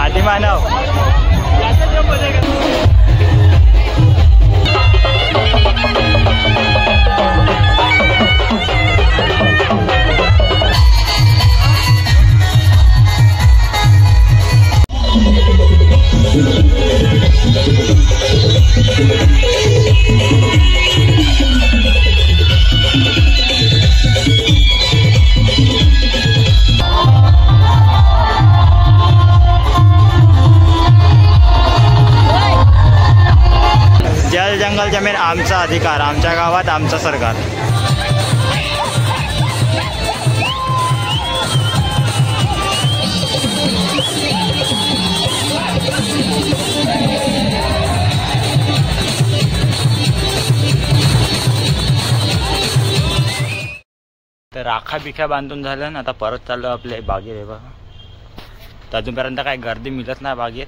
आदि मानव जल जंगल जमीन आमचा अधिकार, आमच्या गावात आमचं सरकार. तर राखा बिख्या बांधून झालं ना, आता परत चाललो आपल्या बागेत. आहे बघा, तर अजूनपर्यंत काही गर्दी मिळत नाही बागेत,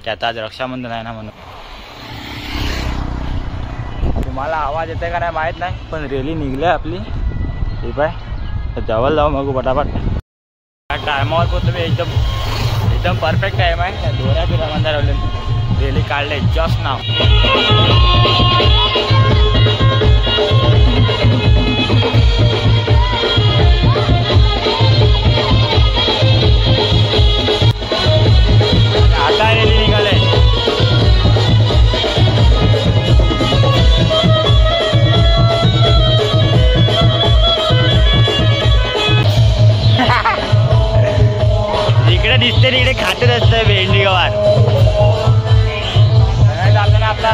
त्यात आज रक्षाबंधन आहे ना म्हणून. तुम्हाला आवाज येते का नाही माहीत नाही, पण रेली निघली आपली. ठीक आहे, तर जवळ जाऊ मग पटापट. टायमावर पोहोचलो मी, एकदम परफेक्ट टाईम आहे. दोऱ्या बिरा बांधायला लावले, रेली काढले जस्ट नाव. आता रेली निघाले. इकडे दिसते, इकडे खातच असतं भेंडी गवार. जाताना आपला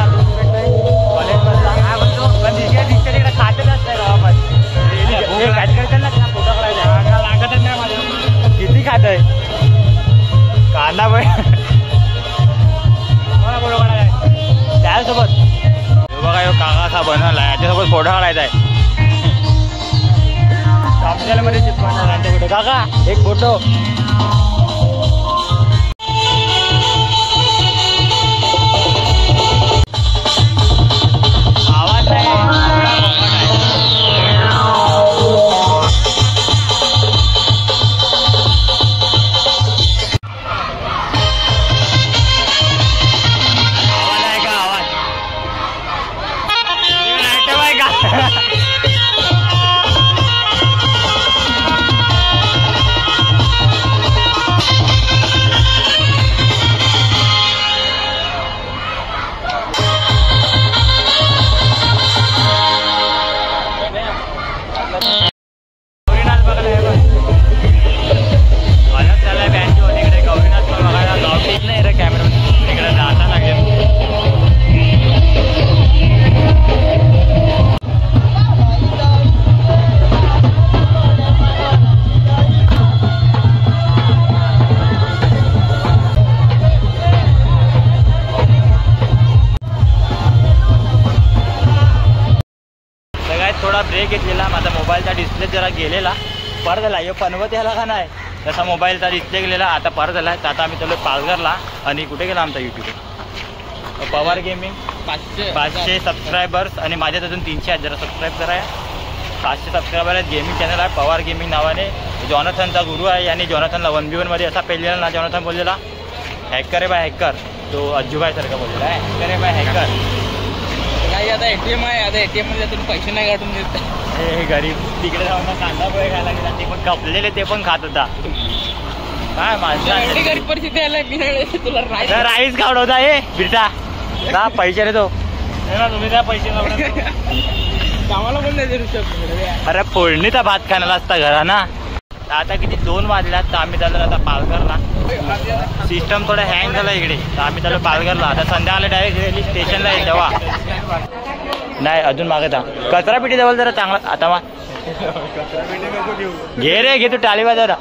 कॉलेजमधला काय म्हणतो, पण इकडे दिसते तिकडे खातच असतं गावामध्ये. फोटो काढायला लागतच नाही माझ्या. किती खात आहे कांदा पण बरोबर आहे. त्यासोबत बघा काका बनवला, याच्यासोबत फोटो काढायचा आहे. मध्ये फोटो काका एक फोटो. आवाज नाही. थोडा ब्रेक घेतलेला, माझा मोबाईलचा डिस्प्ले जरा गेलेला, परत झाला. हे पनवत याला का नाही, तसा मोबाईलचा डिस्प्ले गेलेला, आता परत झाला. तर आता आम्ही चालू पालघरला. आणि कुठे गेला आमचा यूट्यूब पवार गेमिंग. 500 सबस्क्रायबर्स आणि माझ्यात अजून 300 आहेत. जरा सबस्क्राईब करा. 500 सबस्क्रायबर आहेत. गेमिंग चॅनल आहे पवार गेमिंग नावाने. जॉनथनचा गुरु आहे, आणि जॉनथनला 1v1 मध्ये असा पेललेला ना. जॉनथन बोललेला हॅकर आहे बाय हॅकर, तो अज्जूबाई सारखा बोललेला आहे हॅकर आहे बाय हॅकर. नाही आता ATM आहे, आता ATM मध्ये तुम्ही पैसे नाही काढून देत. हे गरीब तिकडे जाऊन कांदा पोहे खायला गेला, ते पण कपलेले ते पण खात होता. काय माझी गरीब परिस्थिती आलाय. तुला राईस खावड होता. हे बिरटा का पैसे रे तो तुम्ही त्या पैसे कामाला पण नाही देऊ शकतो. अरे फोडणीचा भात खाण्याला असता घरा ना. आता किती 2 वाजल्यात, तर आम्ही चाललो आता पालघरला. सिस्टम थोडं हँग झालं इकडे, तर आम्ही चाललो पालघरला. आता संध्याकाळी डायरेक्ट रेल्वे स्टेशनला येईल तेव्हा. नाही अजून मागत कचरा पेटी जवळ जरा चांगला. आता मग घे रे, घे तू टाळीवा जरा.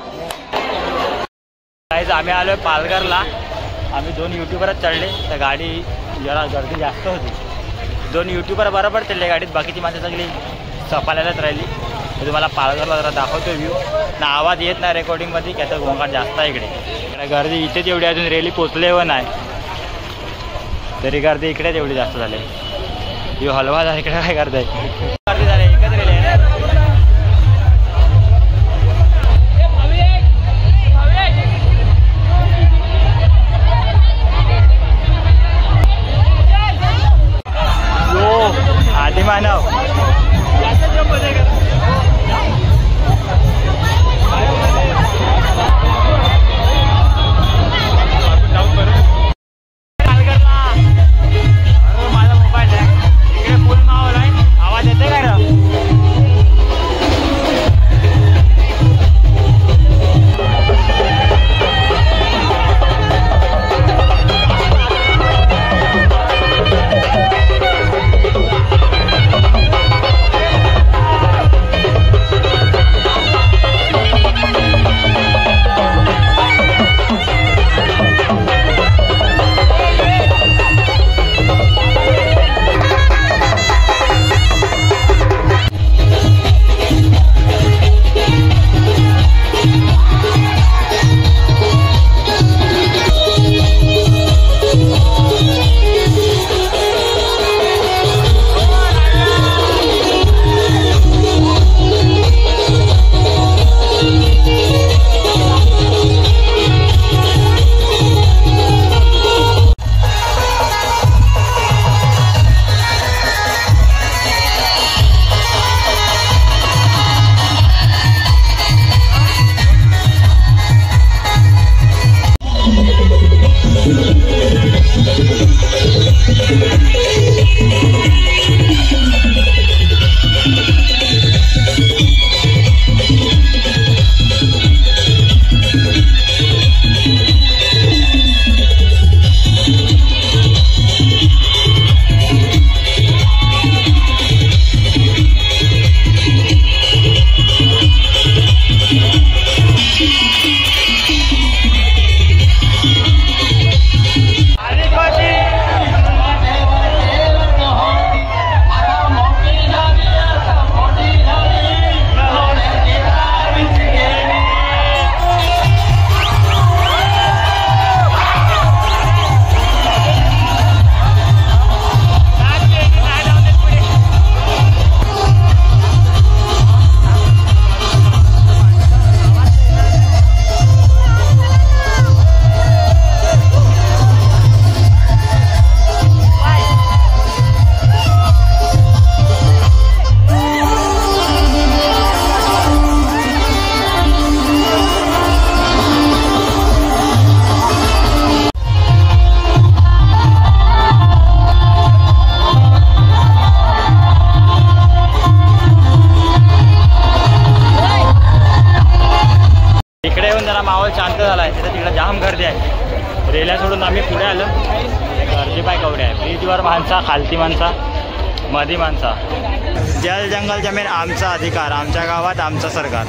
आम्ही आलोय पालघरला. आम्ही 2 युट्यूबरच चढले, तर गाडी जरा गर्दी जास्त होती. 2 युट्यूबर बरोबर चढले गाडीत, बाकीची माणसं सगळी सपाल्यालाच राहिली. तर तुम्हाला पालघरला जरा दाखवतो व्ह्यू ना. आवाज येत नाही रेकॉर्डिंगमध्ये, त्याचा गोंगाट जास्त आहे इकडे गर्दी. इथेच एवढी अजून रेली पोचले व नाही, तरी गर्दी इकडेच एवढी जास्त झाली. यो हलवा झाला इकडे काय करताय. गर्दी झाली, एकच रेली आहे. जरा माहोल शांत झाला आहे. तिकडे जाम गर्दी आहे. रेल्या सोडून आम्ही पुढे आलो. गर्दी पाय कवडे आहे. ब्रिजवर माणसा, खालती माणसा, मधी माणसा. जल जंगल जमीन आमचा अधिकार, आमच्या गावात आमचं सरकार.